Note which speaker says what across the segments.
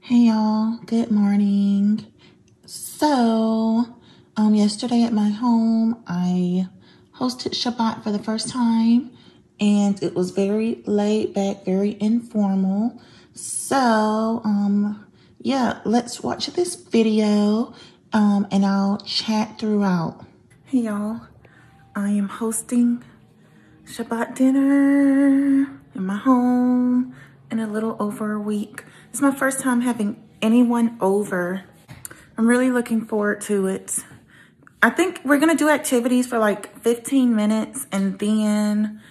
Speaker 1: Hey y'all, good morning. Yesterday at my home, I hosted Shabbat for the first time, and it was very laid back, very informal. Yeah, let's watch this video, and I'll chat throughout. Hey y'all, I am hosting Shabbat dinner in my home in a little over a week. It's my first time having anyone over. I'm really looking forward to it. I think we're gonna do activities for like 15 minutes and then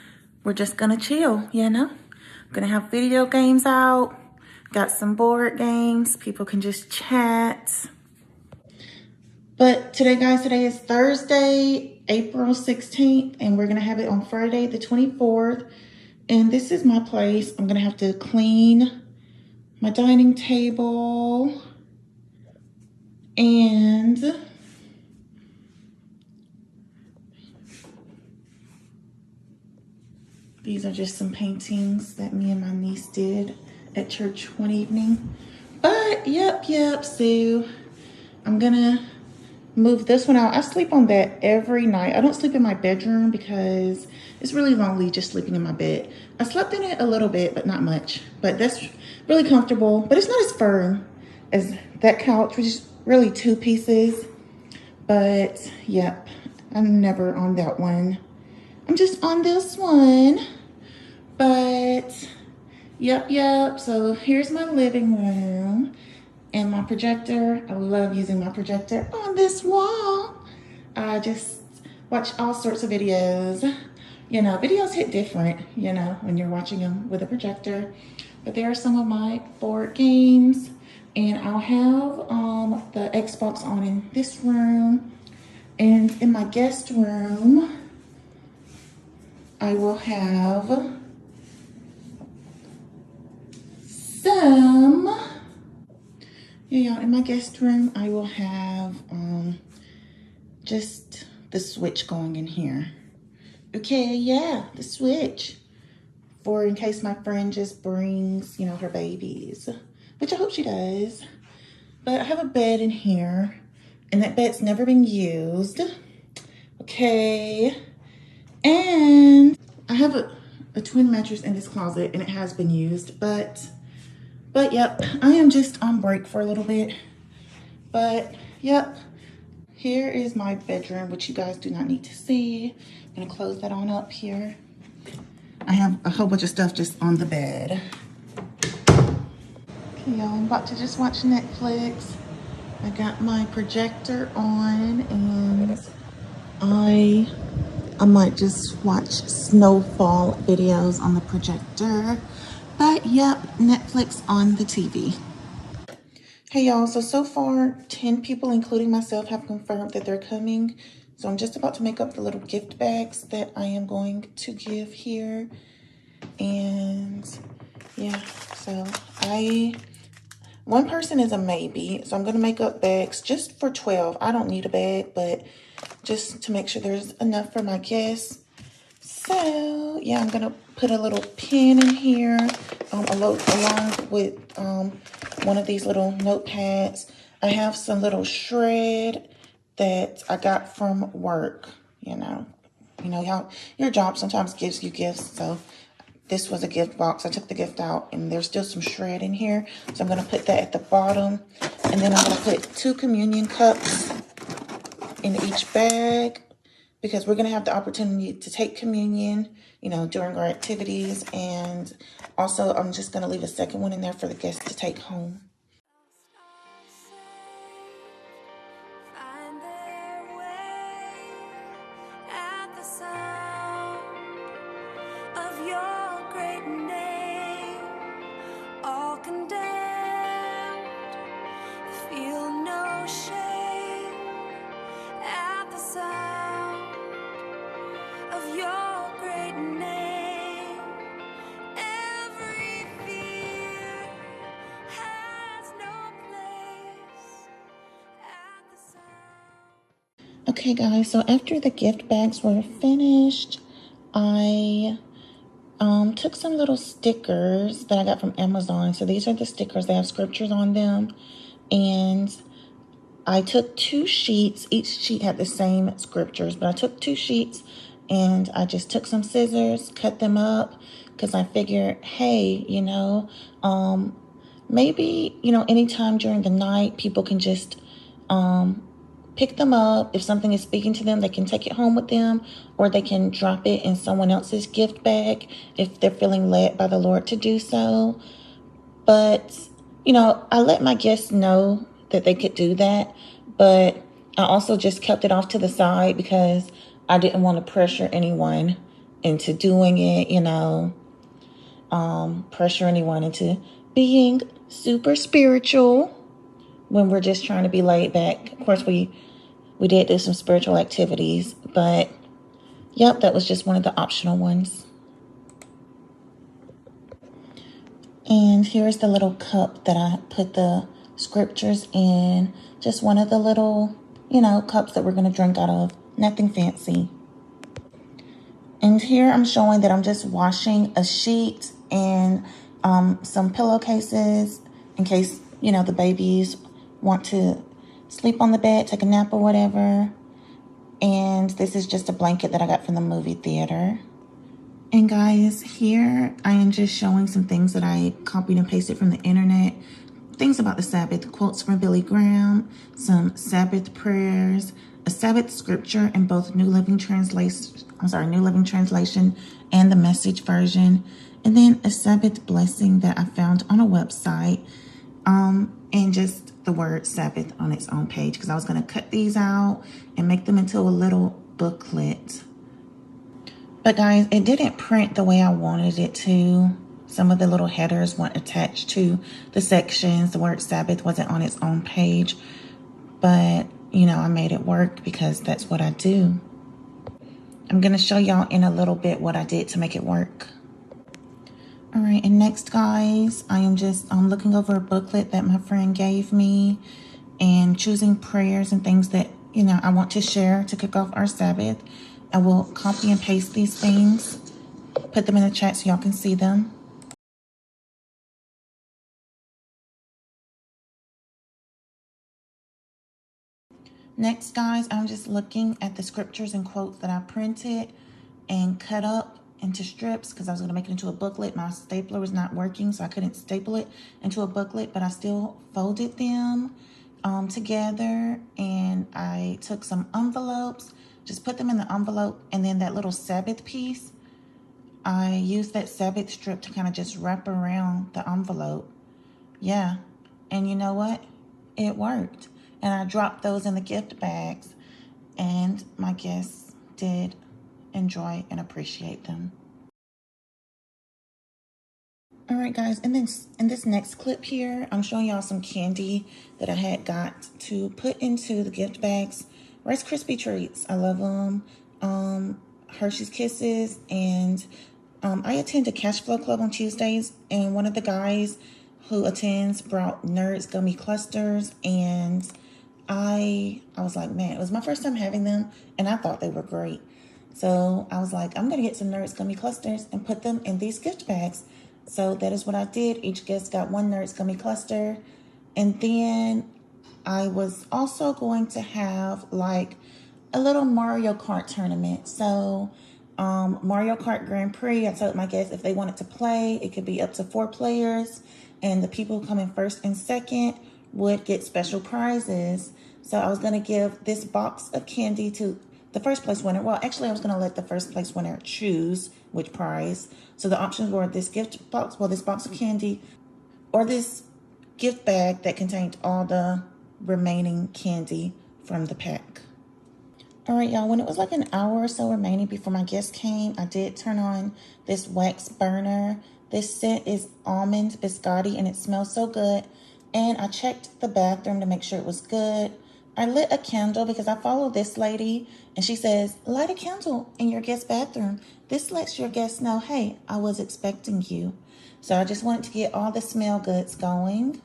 Speaker 1: we're just gonna chill, you know? I'm gonna have video games out, got some board games, people can just chat. But today, guys, today is Thursday, April 16th, and we're gonna have it on Friday, the 24th. And this is my place. I'm gonna have to clean my dining table. And these are just some paintings that me and my niece did at church one evening. But yep, so I'm gonna move this one out. I sleep on that every night. I don't sleep in my bedroom because it's really lonely just sleeping in my bed. I slept in it a little bit, but not much. But that's really comfortable, but it's not as firm as that couch, which is really two pieces. But yep, I'm never on that one. I'm just on this one. But yep. So here's my living room and my projector. I love using my projector on this wall. I just watch all sorts of videos. You know, videos hit different, you know, when you're watching them with a projector. But there are some of my board games. And I'll have the Xbox on in this room. And in my guest room, I will have in my guest room, I will have just the switch going in here. Okay, yeah, the switch. For in case my friend just brings, you know, her babies, which I hope she does. But I have a bed in here, and that bed's never been used. Okay, and I have a twin mattress in this closet, and it has been used, but yep, I am just on break for a little bit. But yep, here is my bedroom, which you guys do not need to see. I'm gonna close that on up here. I have a whole bunch of stuff just on the bed. Okay, y'all, I'm about to just watch Netflix. I got my projector on, and I might just watch snowfall videos on the projector. But yep, Netflix on the TV. Hey y'all, so far 10 people, including myself, have confirmed that they're coming. So I'm just about to make up the little gift bags that I am going to give here. And yeah, so one person is a maybe. So I'm gonna make up bags just for 12. I don't need a bag, but just to make sure there's enough for my guests. So yeah, I'm gonna put a little pin in here along with one of these little notepads. I have some little shred that I got from work. You know how your job sometimes gives you gifts. So this was a gift box. I took the gift out, and there's still some shred in here. So I'm gonna put that at the bottom, and then I'm gonna put 2 communion cups in each bag, because we're going to have the opportunity to take communion, you know, during our activities. And also, I'm just going to leave a second one in there for the guests to take home. Okay, guys, so after the gift bags were finished, I took some little stickers that I got from Amazon. So these are the stickers. They have scriptures on them. And I took 2 sheets. Each sheet had the same scriptures, but I took 2 sheets and I just took some scissors, cut them up, because I figured, hey, maybe, anytime during the night, people can just pick them up. If something is speaking to them, they can take it home with them, or they can drop it in someone else's gift bag if they're feeling led by the Lord to do so. But, I let my guests know that they could do that, but I also just kept it off to the side because I didn't want to pressure anyone into doing it, pressure anyone into being super spiritual when we're just trying to be laid back. Of course, we did do some spiritual activities, but yep, that was just one of the optional ones. And here's the little cup that I put the scriptures in. Just one of the little, cups that we're going to drink out of. Nothing fancy. And here I'm showing that I'm just washing a sheet and some pillowcases in case, the babies want to sleep on the bed, take a nap or whatever. And this is just a blanket that I got from the movie theater. And guys, here I am just showing some things that I copied and pasted from the internet. Things about the Sabbath, quotes from Billy Graham, some Sabbath prayers, a Sabbath scripture in both New Living Translation and the Message version, and then a Sabbath blessing that I found on a website, and just the word Sabbath on its own page, because I was going to cut these out and make them into a little booklet. But guys, it didn't print the way I wanted it to. Some of the little headers weren't attached to the sections. The word Sabbath wasn't on its own page. But, I made it work because that's what I do. I'm going to show y'all in a little bit what I did to make it work. All right, and next, guys, I am just looking over a booklet that my friend gave me and choosing prayers and things that, I want to share to kick off our Sabbath. I will copy and paste these things, put them in the chat so y'all can see them. Next, guys, I'm just looking at the scriptures and quotes that I printed and cut up into strips because I was going to make it into a booklet. My stapler was not working, so I couldn't staple it into a booklet, but I still folded them together, and I took some envelopes, just put them in the envelope, and then that little Sabbath piece, I used that Sabbath strip to kind of just wrap around the envelope. Yeah, and you know what? It worked. And I dropped those in the gift bags, and my guests did enjoy and appreciate them. All right, guys, in this next clip here, I'm showing y'all some candy that I had got to put into the gift bags. Rice Krispie treats, I love them. Hershey's Kisses, and I attend a cash flow club on Tuesdays, and one of the guys who attends brought Nerds gummy clusters, and I was like, man, it was my first time having them, and I thought they were great. So I was like, I'm going to get some Nerds gummy clusters and put them in these gift bags. So that is what I did. Each guest got one Nerds gummy cluster. And then I was also going to have like a little Mario Kart tournament. So Mario Kart Grand Prix, I told my guests if they wanted to play, it could be up to 4 players. And the people coming first and second would get special prizes. So I was going to give this box of candy to the first place winner. Well, actually, I was going to let the first place winner choose which prize. So the options were this gift box, this box of candy, or this gift bag that contained all the remaining candy from the pack. All right, y'all, when it was like an hour or so remaining before my guests came, I did turn on this wax burner. This scent is almond biscotti, and it smells so good. And I checked the bathroom to make sure it was good. I lit a candle because I follow this lady, and she says, light a candle in your guest bathroom. This lets your guests know, hey, I was expecting you. So I just wanted to get all the smell goods going.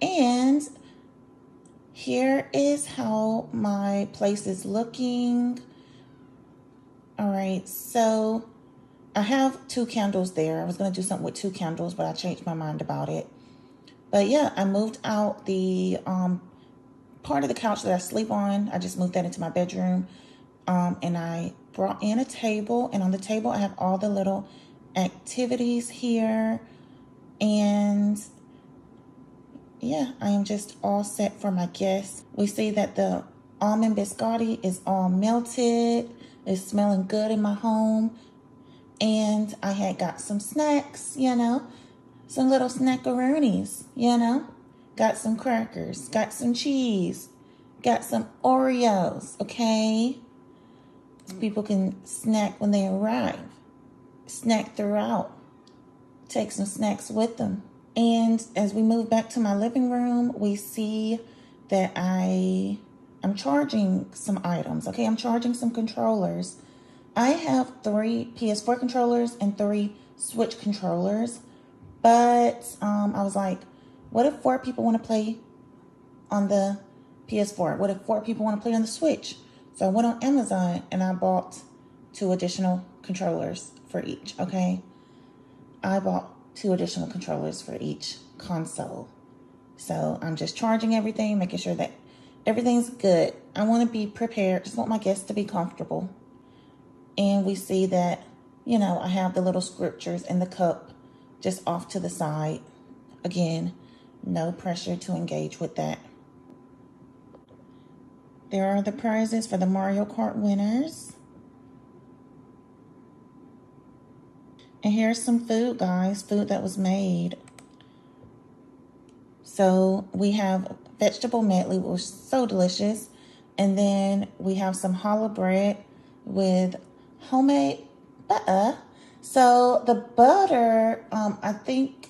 Speaker 1: And here is how my place is looking. All right, so I have 2 candles there. I was going to do something with 2 candles, but I changed my mind about it. But yeah, I moved out the part of the couch that I sleep on. I just moved that into my bedroom. And I brought in a table. And on the table, I have all the little activities here. And yeah, I am just all set for my guests. We see that the almond biscotti is all melted. It's smelling good in my home. And I had got some snacks, you know, some little snackaroonies, you know. Got some crackers, got some cheese, got some Oreos, okay? So people can snack when they arrive, snack throughout, take some snacks with them. And as we move back to my living room, we see that I'm charging some items, okay? I'm charging some controllers. I have 3 PS4 controllers and 3 Switch controllers, but I was like, what if 4 people want to play on the PS4? What if 4 people want to play on the Switch? So I went on Amazon and I bought 2 additional controllers for each, okay? I bought 2 additional controllers for each console. So I'm just charging everything, making sure that everything's good. I want to be prepared, just want my guests to be comfortable. And we see that, you know, I have the little scriptures in the cup just off to the side. Again, no pressure to engage with that. There are the prizes for the Mario Kart winners. And here's some food, guys, food that was made. So we have vegetable medley, which was so delicious. And then we have some challah bread with homemade butter. So the butter, I think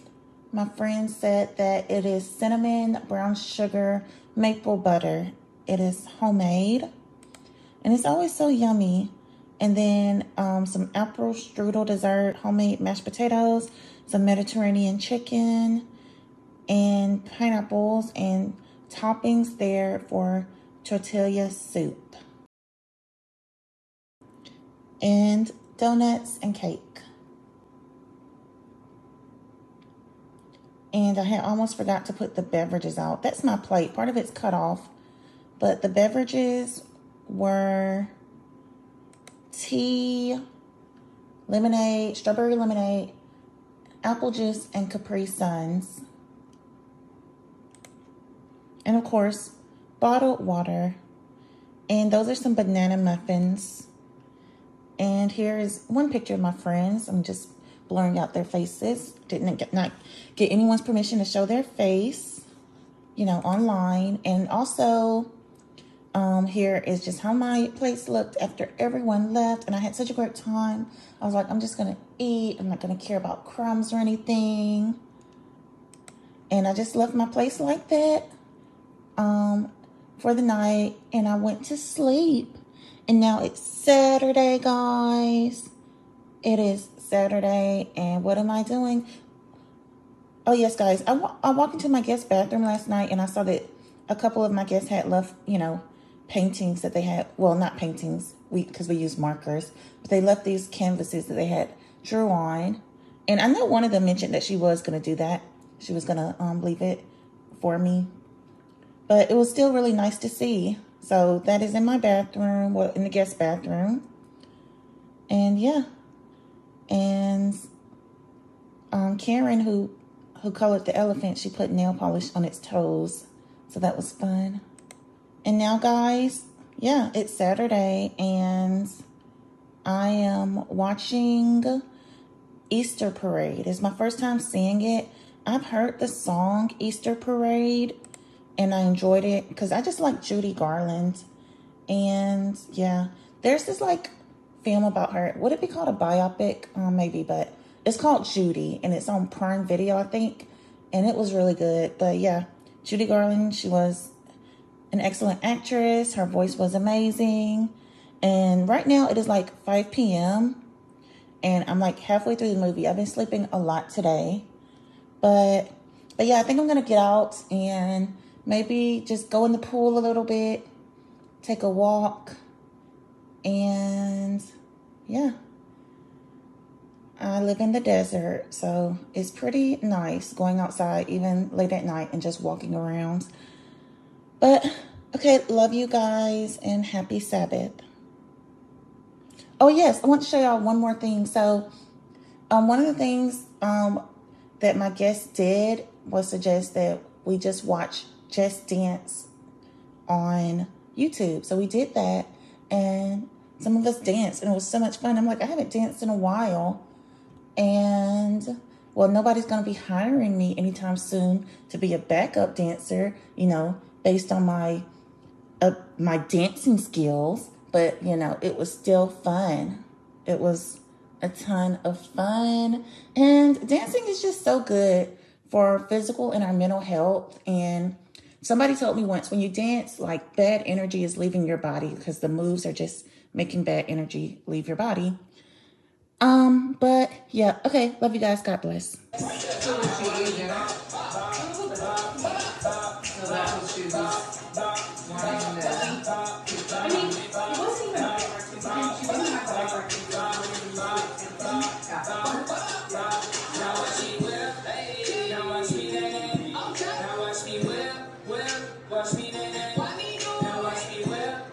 Speaker 1: my friend said that it is cinnamon, brown sugar, maple butter. It is homemade. And it's always so yummy. And then some apple strudel dessert, homemade mashed potatoes, some Mediterranean chicken, and pineapples and toppings there for tortilla soup. And donuts and cake. And I had almost forgot to put the beverages out. That's my plate. Part of it's cut off. But the beverages were tea, lemonade, strawberry lemonade, apple juice, and Capri Suns. And of course, bottled water. And those are some banana muffins. And here is one picture of my friends. I'm just blurring out their faces. Not get anyone's permission to show their face, you know, online. And also, here is just how my place looked after everyone left. And I had such a great time. I was like, I'm just going to eat. I'm not going to care about crumbs or anything. And I just left my place like that for the night. And I went to sleep. And now it's Saturday, guys. It is Saturday. And what am I doing? Oh, yes, guys. I walked into my guest bathroom last night and I saw that a couple of my guests had left, you know, paintings that they had. Well, not paintings, because we use markers. But they left these canvases that they had drew on. And I know one of them mentioned that she was going to do that. She was going to leave it for me. But it was still really nice to see. So that is in my bathroom, well, in the guest bathroom. And yeah. And Karen, who colored the elephant, she put nail polish on its toes. So that was fun. And now, guys, yeah, it's Saturday. And I am watching Easter Parade. It's my first time seeing it. I've heard the song Easter Parade. And I enjoyed it because I just like Judy Garland. And yeah, there's this like film about her. Would it be called a biopic? Maybe, but it's called Judy and it's on Prime Video, I think. And it was really good. But yeah, Judy Garland, she was an excellent actress. Her voice was amazing. And right now it is like 5 p.m. And I'm like halfway through the movie. I've been sleeping a lot today. But yeah, I think I'm going to get out and maybe just go in the pool a little bit, take a walk, and yeah. I live in the desert, so it's pretty nice going outside even late at night and just walking around. But, okay, love you guys and happy Sabbath. Oh, yes, I want to show y'all one more thing. So, one of the things that my guest did was suggest that we just watch Just Dance on YouTube. So we did that, and some of us danced, and it was so much fun. I'm like, I haven't danced in a while, and well, nobody's going to be hiring me anytime soon to be a backup dancer, you know, based on my dancing skills. But you know, it was still fun. It was a ton of fun, and dancing is just so good for our physical and our mental health. And somebody told me once, when you dance, like, bad energy is leaving your body because the moves are just making bad energy leave your body. But yeah, okay, love you guys. God bless.